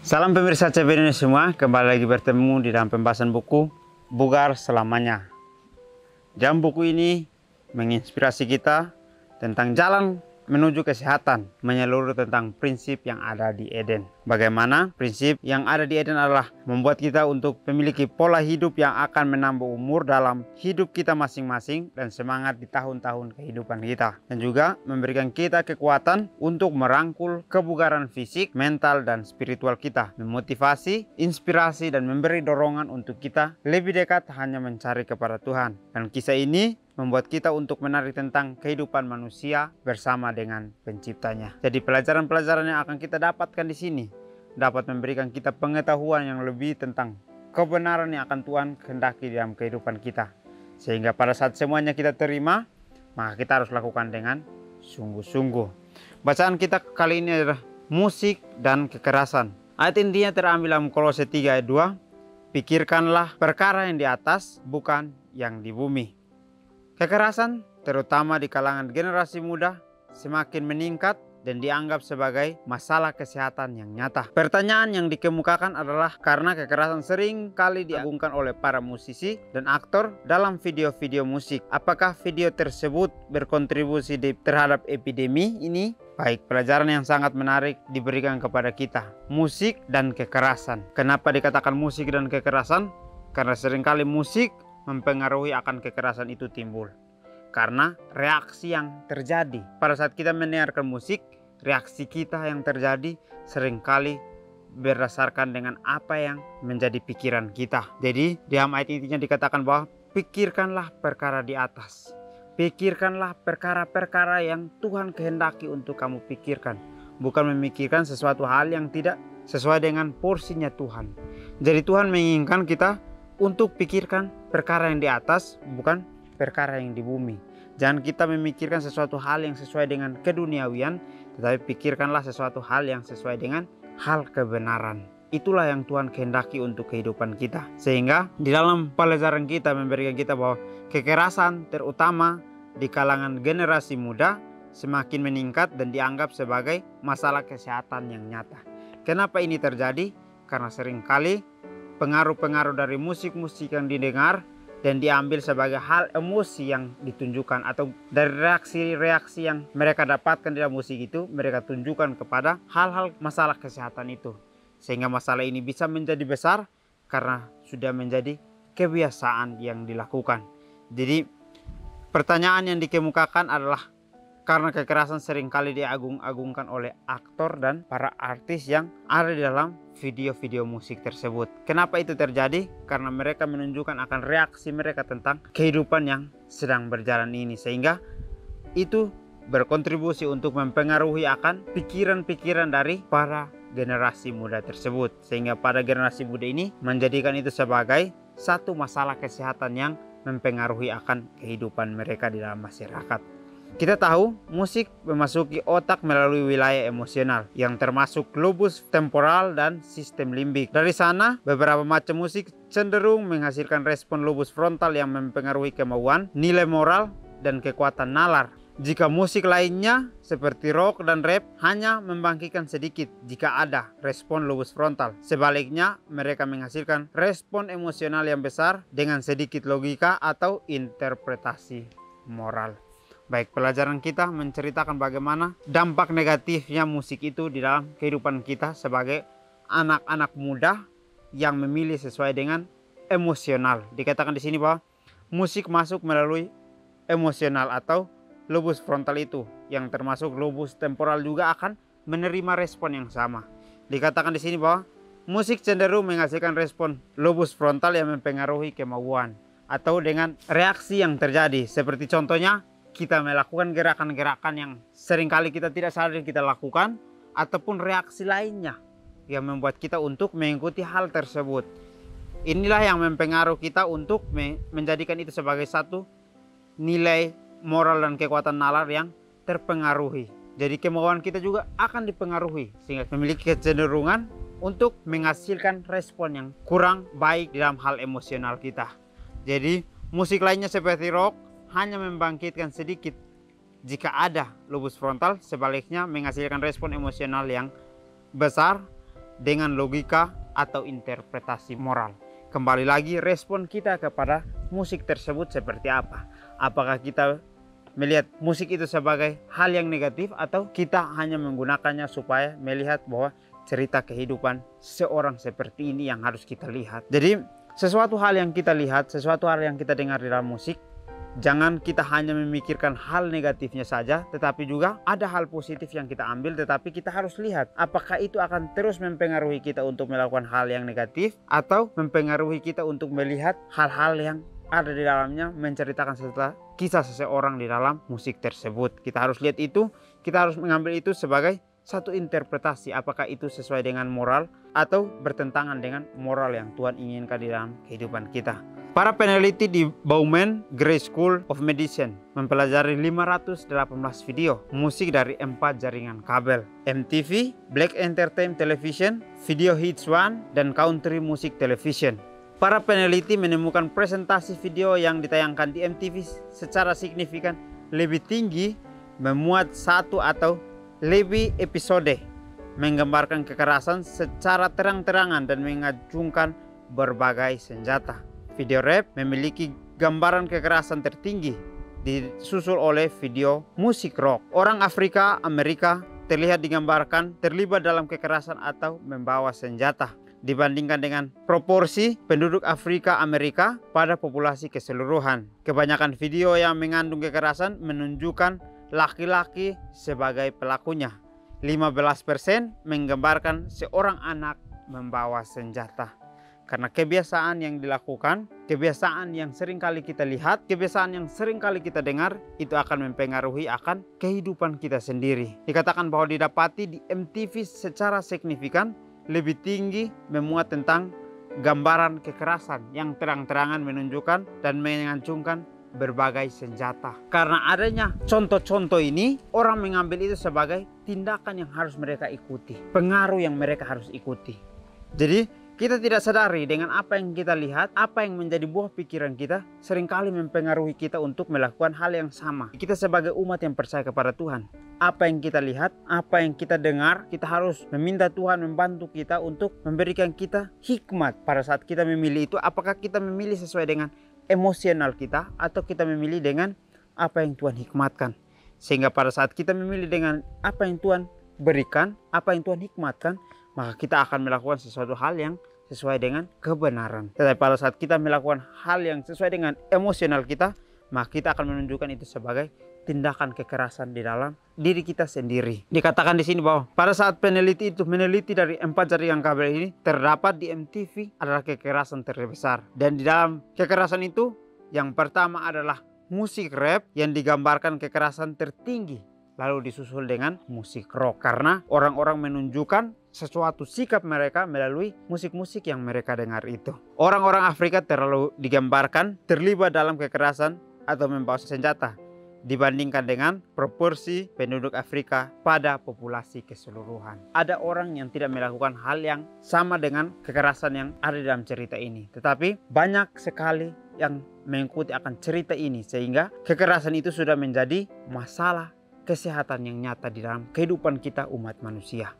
Salam pemirsa CBN semua, kembali lagi bertemu di dalam pembahasan buku Bugar Selamanya. Jam buku ini menginspirasi kita tentang jalan menuju kesehatan, menyeluruh tentang prinsip yang ada di Eden. Bagaimana prinsip yang ada di Eden adalah membuat kita untuk memiliki pola hidup yang akan menambah umur dalam hidup kita masing-masing dan semangat di tahun-tahun kehidupan kita. Dan juga memberikan kita kekuatan untuk merangkul kebugaran fisik, mental, dan spiritual kita. Memotivasi, inspirasi, dan memberi dorongan untuk kita lebih dekat hanya mencari kepada Tuhan. Dan kisah ini membuat kita untuk menarik tentang kehidupan manusia bersama dengan penciptanya. Jadi pelajaran-pelajaran yang akan kita dapatkan di sini dapat memberikan kita pengetahuan yang lebih tentang kebenaran yang akan Tuhan kehendaki dalam kehidupan kita. Sehingga pada saat semuanya kita terima, maka kita harus lakukan dengan sungguh-sungguh. Bacaan kita kali ini adalah musik dan kekerasan. Ayat intinya terambil dalam Kolose 3 ayat 2. Pikirkanlah perkara yang di atas, bukan yang di bumi. Kekerasan, terutama di kalangan generasi muda, semakin meningkat dan dianggap sebagai masalah kesehatan yang nyata. Pertanyaan yang dikemukakan adalah karena kekerasan sering kali diagungkan oleh para musisi dan aktor dalam video-video musik. Apakah video tersebut berkontribusi terhadap epidemi ini? Baik, pelajaran yang sangat menarik diberikan kepada kita. Musik dan kekerasan. Kenapa dikatakan musik dan kekerasan? Karena seringkali musik mempengaruhi akan kekerasan itu timbul. Karena reaksi yang terjadi pada saat kita mendengarkan musik, reaksi kita yang terjadi seringkali berdasarkan dengan apa yang menjadi pikiran kita. Jadi di ayat intinya dikatakan bahwa pikirkanlah perkara di atas. Pikirkanlah perkara-perkara yang Tuhan kehendaki untuk kamu pikirkan. Bukan memikirkan sesuatu hal yang tidak sesuai dengan porsinya Tuhan. Jadi Tuhan menginginkan kita untuk pikirkan perkara yang di atas, bukan perkara yang di bumi. Jangan kita memikirkan sesuatu hal yang sesuai dengan keduniawian, tetapi pikirkanlah sesuatu hal yang sesuai dengan hal kebenaran. Itulah yang Tuhan kehendaki untuk kehidupan kita. Sehingga di dalam pelajaran kita memberikan kita bahwa kekerasan terutama di kalangan generasi muda semakin meningkat dan dianggap sebagai masalah kesehatan yang nyata. Kenapa ini terjadi? Karena seringkali pengaruh-pengaruh dari musik-musik yang didengar dan diambil sebagai hal emosi yang ditunjukkan, atau dari reaksi-reaksi yang mereka dapatkan dalam musik itu mereka tunjukkan kepada hal-hal masalah kesehatan itu, sehingga masalah ini bisa menjadi besar karena sudah menjadi kebiasaan yang dilakukan. Jadi pertanyaan yang dikemukakan adalah karena kekerasan seringkali diagung-agungkan oleh aktor dan para artis yang ada di dalam video-video musik tersebut. Kenapa itu terjadi? Karena mereka menunjukkan akan reaksi mereka tentang kehidupan yang sedang berjalan ini. Sehingga itu berkontribusi untuk mempengaruhi akan pikiran-pikiran dari para generasi muda tersebut. Sehingga pada generasi muda ini menjadikan itu sebagai satu masalah kesehatan yang mempengaruhi akan kehidupan mereka di dalam masyarakat. Kita tahu musik memasuki otak melalui wilayah emosional yang termasuk globus temporal dan sistem limbik. Dari sana, beberapa macam musik cenderung menghasilkan respon lobus frontal yang mempengaruhi kemauan, nilai moral, dan kekuatan nalar. Jika musik lainnya seperti rock dan rap hanya membangkitkan sedikit jika ada respon lobus frontal. Sebaliknya, mereka menghasilkan respon emosional yang besar dengan sedikit logika atau interpretasi moral. Baik, pelajaran kita menceritakan bagaimana dampak negatifnya musik itu di dalam kehidupan kita sebagai anak-anak muda yang memilih sesuai dengan emosional. Dikatakan di sini bahwa musik masuk melalui emosional atau lobus frontal itu, yang termasuk lobus temporal juga akan menerima respon yang sama. Dikatakan di sini bahwa musik cenderung menghasilkan respon lobus frontal yang mempengaruhi kemauan atau dengan reaksi yang terjadi. Seperti contohnya, kita melakukan gerakan-gerakan yang seringkali kita tidak sadar kita lakukan, ataupun reaksi lainnya yang membuat kita untuk mengikuti hal tersebut. Inilah yang mempengaruhi kita untuk menjadikan itu sebagai satu nilai moral dan kekuatan nalar yang terpengaruhi. Jadi kemauan kita juga akan dipengaruhi sehingga memiliki kecenderungan untuk menghasilkan respon yang kurang baik dalam hal emosional kita. Jadi musik lainnya seperti rock hanya membangkitkan sedikit jika ada lobus frontal, sebaliknya menghasilkan respon emosional yang besar dengan logika atau interpretasi moral. Kembali lagi respon kita kepada musik tersebut seperti apa. Apakah kita melihat musik itu sebagai hal yang negatif atau kita hanya menggunakannya supaya melihat bahwa cerita kehidupan seorang seperti ini yang harus kita lihat. Jadi sesuatu hal yang kita lihat, sesuatu hal yang kita dengar di dalam musik, jangan kita hanya memikirkan hal negatifnya saja, tetapi juga ada hal positif yang kita ambil, tetapi kita harus lihat apakah itu akan terus mempengaruhi kita untuk melakukan hal yang negatif atau mempengaruhi kita untuk melihat hal-hal yang ada di dalamnya, menceritakan setelah kisah seseorang di dalam musik tersebut. Kita harus lihat itu, kita harus mengambil itu sebagai satu interpretasi, apakah itu sesuai dengan moral atau bertentangan dengan moral yang Tuhan inginkan di dalam kehidupan kita. Para peneliti di Bauman Gray School of Medicine mempelajari 518 video musik dari 4 jaringan kabel: MTV, Black Entertainment Television, Video Hits One, dan Country Music Television. Para peneliti menemukan presentasi video yang ditayangkan di MTV secara signifikan lebih tinggi memuat satu atau lebih episode menggambarkan kekerasan secara terang-terangan dan mengacungkan berbagai senjata. Video rap memiliki gambaran kekerasan tertinggi, disusul oleh video musik rock. Orang Afrika Amerika terlihat digambarkan terlibat dalam kekerasan atau membawa senjata dibandingkan dengan proporsi penduduk Afrika Amerika pada populasi keseluruhan. Kebanyakan video yang mengandung kekerasan menunjukkan laki-laki sebagai pelakunya. 15% menggambarkan seorang anak membawa senjata. Karena kebiasaan yang dilakukan, kebiasaan yang sering kali kita lihat, kebiasaan yang sering kali kita dengar, itu akan mempengaruhi akan kehidupan kita sendiri. Dikatakan bahwa didapati di MTV secara signifikan lebih tinggi memuat tentang gambaran kekerasan yang terang-terangan menunjukkan dan mengacungkan berbagai senjata. Karena adanya contoh-contoh ini, orang mengambil itu sebagai tindakan yang harus mereka ikuti, pengaruh yang mereka harus ikuti. Jadi kita tidak sadari dengan apa yang kita lihat, apa yang menjadi buah pikiran kita, seringkali mempengaruhi kita untuk melakukan hal yang sama. Kita sebagai umat yang percaya kepada Tuhan, apa yang kita lihat, apa yang kita dengar, kita harus meminta Tuhan membantu kita untuk memberikan kita hikmat pada saat kita memilih itu. Apakah kita memilih sesuai dengan emosional kita atau kita memilih dengan apa yang Tuhan hikmatkan. Sehingga pada saat kita memilih dengan apa yang Tuhan berikan, apa yang Tuhan hikmatkan, maka kita akan melakukan sesuatu hal yang sesuai dengan kebenaran. Tetapi pada saat kita melakukan hal yang sesuai dengan emosional kita, maka kita akan menunjukkan itu sebagai tindakan kekerasan di dalam diri kita sendiri. Dikatakan di sini bahwa pada saat peneliti itu meneliti dari 4 jaringan kabel ini, terdapat di MTV adalah kekerasan terbesar. Dan di dalam kekerasan itu, yang pertama adalah musik rap yang digambarkan kekerasan tertinggi, lalu disusul dengan musik rock. Karena orang-orang menunjukkan sesuatu sikap mereka melalui musik-musik yang mereka dengar itu. Orang-orang Afrika terlalu digambarkan terlibat dalam kekerasan atau membawa senjata dibandingkan dengan proporsi penduduk Afrika pada populasi keseluruhan. Ada orang yang tidak melakukan hal yang sama dengan kekerasan yang ada dalam cerita ini, tetapi banyak sekali yang mengikuti akan cerita ini, sehingga kekerasan itu sudah menjadi masalah kesehatan yang nyata di dalam kehidupan kita umat manusia.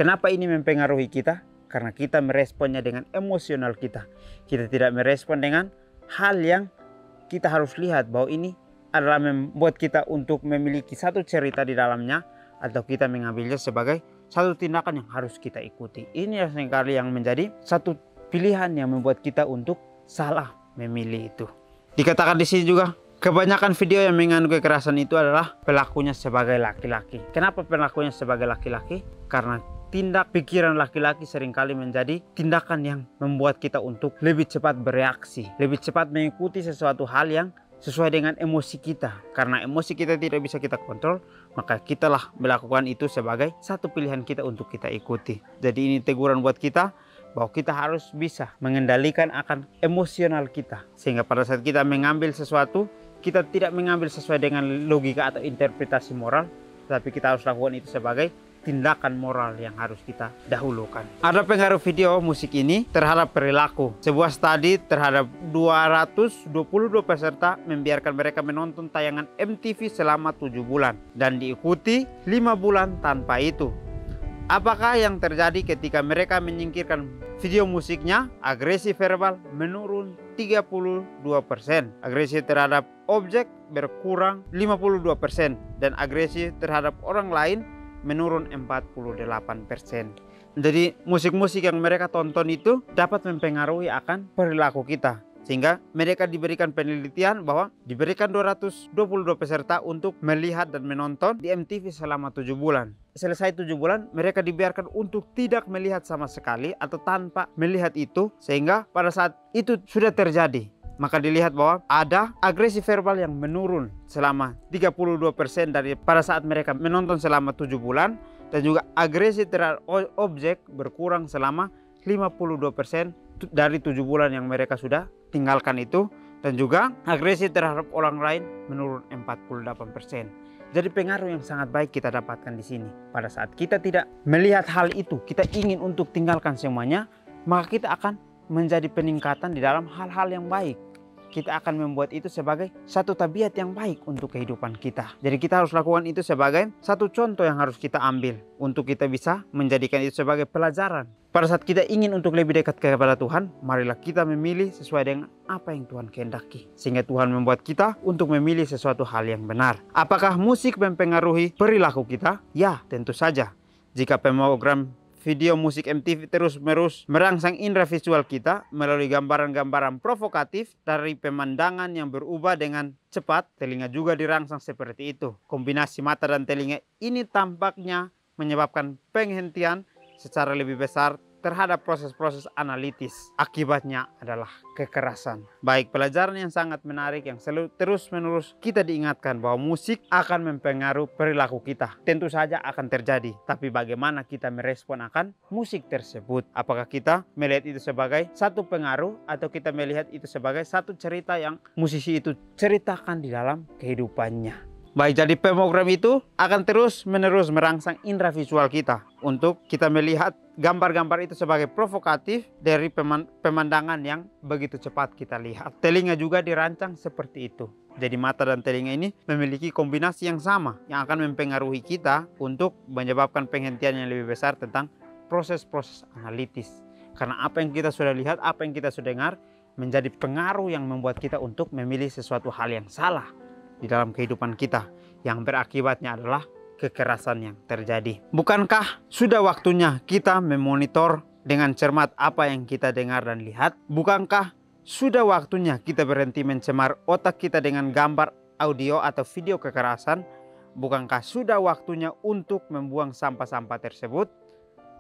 Kenapa ini mempengaruhi kita? Karena kita meresponnya dengan emosional kita. Kita tidak merespon dengan hal yang kita harus lihat bahwa ini adalah membuat kita untuk memiliki satu cerita di dalamnya, atau kita mengambilnya sebagai satu tindakan yang harus kita ikuti. Ini seringkali yang menjadi satu pilihan yang membuat kita untuk salah memilih itu. Dikatakan di sini juga, kebanyakan video yang mengandung kekerasan itu adalah pelakunya sebagai laki-laki. Kenapa pelakunya sebagai laki-laki? Karena tindak pikiran laki-laki seringkali menjadi tindakan yang membuat kita untuk lebih cepat bereaksi, lebih cepat mengikuti sesuatu hal yang sesuai dengan emosi kita. Karena emosi kita tidak bisa kita kontrol, maka kitalah melakukan itu sebagai satu pilihan kita untuk kita ikuti. Jadi ini teguran buat kita bahwa kita harus bisa mengendalikan akan emosional kita, sehingga pada saat kita mengambil sesuatu, kita tidak mengambil sesuai dengan logika atau interpretasi moral, tapi kita harus lakukan itu sebagai tindakan moral yang harus kita dahulukan. Ada pengaruh video musik ini terhadap perilaku. Sebuah studi terhadap 222 peserta membiarkan mereka menonton tayangan MTV selama 7 bulan dan diikuti 5 bulan tanpa itu. Apakah yang terjadi ketika mereka menyingkirkan video musiknya? Agresi verbal menurun 32%. Agresi terhadap objek berkurang 52%. Dan agresi terhadap orang lain menurun 48%. Jadi musik-musik yang mereka tonton itu dapat mempengaruhi akan perilaku kita. Sehingga mereka diberikan penelitian bahwa diberikan 222 peserta untuk melihat dan menonton di MTV selama 7 bulan. Selesai 7 bulan, mereka dibiarkan untuk tidak melihat sama sekali atau tanpa melihat itu. Sehingga pada saat itu sudah terjadi, maka dilihat bahwa ada agresi verbal yang menurun selama 32% dari pada saat mereka menonton selama 7 bulan. Dan juga agresi terhadap objek berkurang selama 52% dari 7 bulan yang mereka sudah tinggalkan itu. Dan juga agresi terhadap orang lain menurun 48%. Jadi pengaruh yang sangat baik kita dapatkan di sini. Pada saat kita tidak melihat hal itu, kita ingin untuk tinggalkan semuanya, maka kita akan menjadi peningkatan di dalam hal-hal yang baik. Kita akan membuat itu sebagai satu tabiat yang baik untuk kehidupan kita. Jadi kita harus lakukan itu sebagai satu contoh yang harus kita ambil untuk kita bisa menjadikan itu sebagai pelajaran. Pada saat kita ingin untuk lebih dekat kepada Tuhan, marilah kita memilih sesuai dengan apa yang Tuhan kehendaki. Sehingga Tuhan membuat kita untuk memilih sesuatu hal yang benar. Apakah musik mempengaruhi perilaku kita? Ya, tentu saja. Jika program video musik MTV terus-menerus merangsang indera visual kita melalui gambaran-gambaran provokatif dari pemandangan yang berubah dengan cepat, telinga juga dirangsang seperti itu. Kombinasi mata dan telinga ini tampaknya menyebabkan penghentian secara lebih besar terhadap proses-proses analitis. Akibatnya adalah kekerasan. Baik, pelajaran yang sangat menarik yang selalu terus-menerus kita diingatkan bahwa musik akan mempengaruhi perilaku kita. Tentu saja akan terjadi, tapi bagaimana kita merespon akan musik tersebut? Apakah kita melihat itu sebagai satu pengaruh atau kita melihat itu sebagai satu cerita yang musisi itu ceritakan di dalam kehidupannya? Baik, jadi program itu akan terus-menerus merangsang indera visual kita untuk kita melihat gambar-gambar itu sebagai provokatif dari pemandangan yang begitu cepat kita lihat. Telinga juga dirancang seperti itu. Jadi mata dan telinga ini memiliki kombinasi yang sama yang akan mempengaruhi kita untuk menyebabkan penghentian yang lebih besar tentang proses-proses analitis. Karena apa yang kita sudah lihat, apa yang kita sudah dengar menjadi pengaruh yang membuat kita untuk memilih sesuatu hal yang salah di dalam kehidupan kita, yang berakibatnya adalah kekerasan yang terjadi. Bukankah sudah waktunya kita memonitor dengan cermat apa yang kita dengar dan lihat? Bukankah sudah waktunya kita berhenti mencemar otak kita dengan gambar, audio, atau video kekerasan? Bukankah sudah waktunya untuk membuang sampah-sampah tersebut?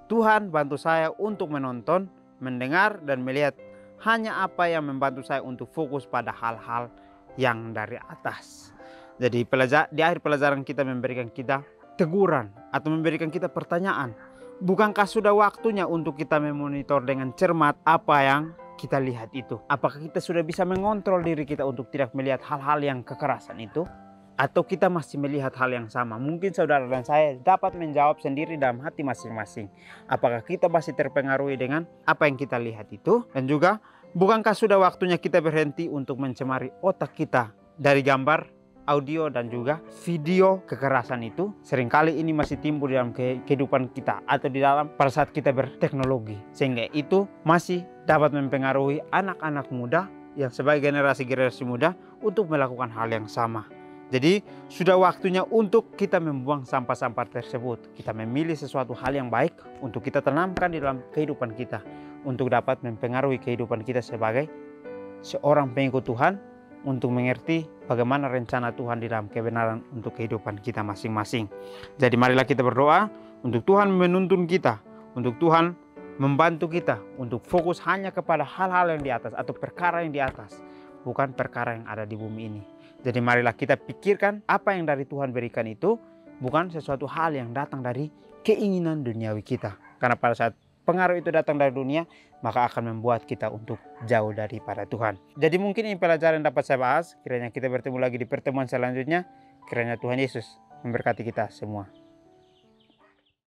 Tuhan bantu saya untuk menonton, mendengar, dan melihat hanya apa yang membantu saya untuk fokus pada hal-hal yang dari atas. Jadi di akhir pelajaran kita memberikan kita teguran atau memberikan kita pertanyaan. Bukankah sudah waktunya untuk kita memonitor dengan cermat apa yang kita lihat itu? Apakah kita sudah bisa mengontrol diri kita untuk tidak melihat hal-hal yang kekerasan itu? Atau kita masih melihat hal yang sama? Mungkin saudara dan saya dapat menjawab sendiri dalam hati masing-masing. Apakah kita masih terpengaruhi dengan apa yang kita lihat itu? Dan juga, bukankah sudah waktunya kita berhenti untuk mencemari otak kita dari gambar, audio, dan juga video kekerasan itu? Seringkali ini masih timbul dalam kehidupan kita atau di dalam pada saat kita berteknologi. Sehingga itu masih dapat mempengaruhi anak-anak muda yang sebagai generasi-generasi muda untuk melakukan hal yang sama. Jadi sudah waktunya untuk kita membuang sampah-sampah tersebut. Kita memilih sesuatu hal yang baik untuk kita tanamkan di dalam kehidupan kita, untuk dapat mempengaruhi kehidupan kita sebagai seorang pengikut Tuhan, untuk mengerti bagaimana rencana Tuhan di dalam kebenaran untuk kehidupan kita masing-masing. Jadi marilah kita berdoa untuk Tuhan menuntun kita, untuk Tuhan membantu kita untuk fokus hanya kepada hal-hal yang di atas atau perkara yang di atas, bukan perkara yang ada di bumi ini. Jadi marilah kita pikirkan apa yang dari Tuhan berikan itu bukan sesuatu hal yang datang dari keinginan duniawi kita. Karena pada saat pengaruh itu datang dari dunia, maka akan membuat kita untuk jauh daripada Tuhan. Jadi mungkin ini pelajaran yang dapat saya bahas. Kiranya kita bertemu lagi di pertemuan selanjutnya. Kiranya Tuhan Yesus memberkati kita semua.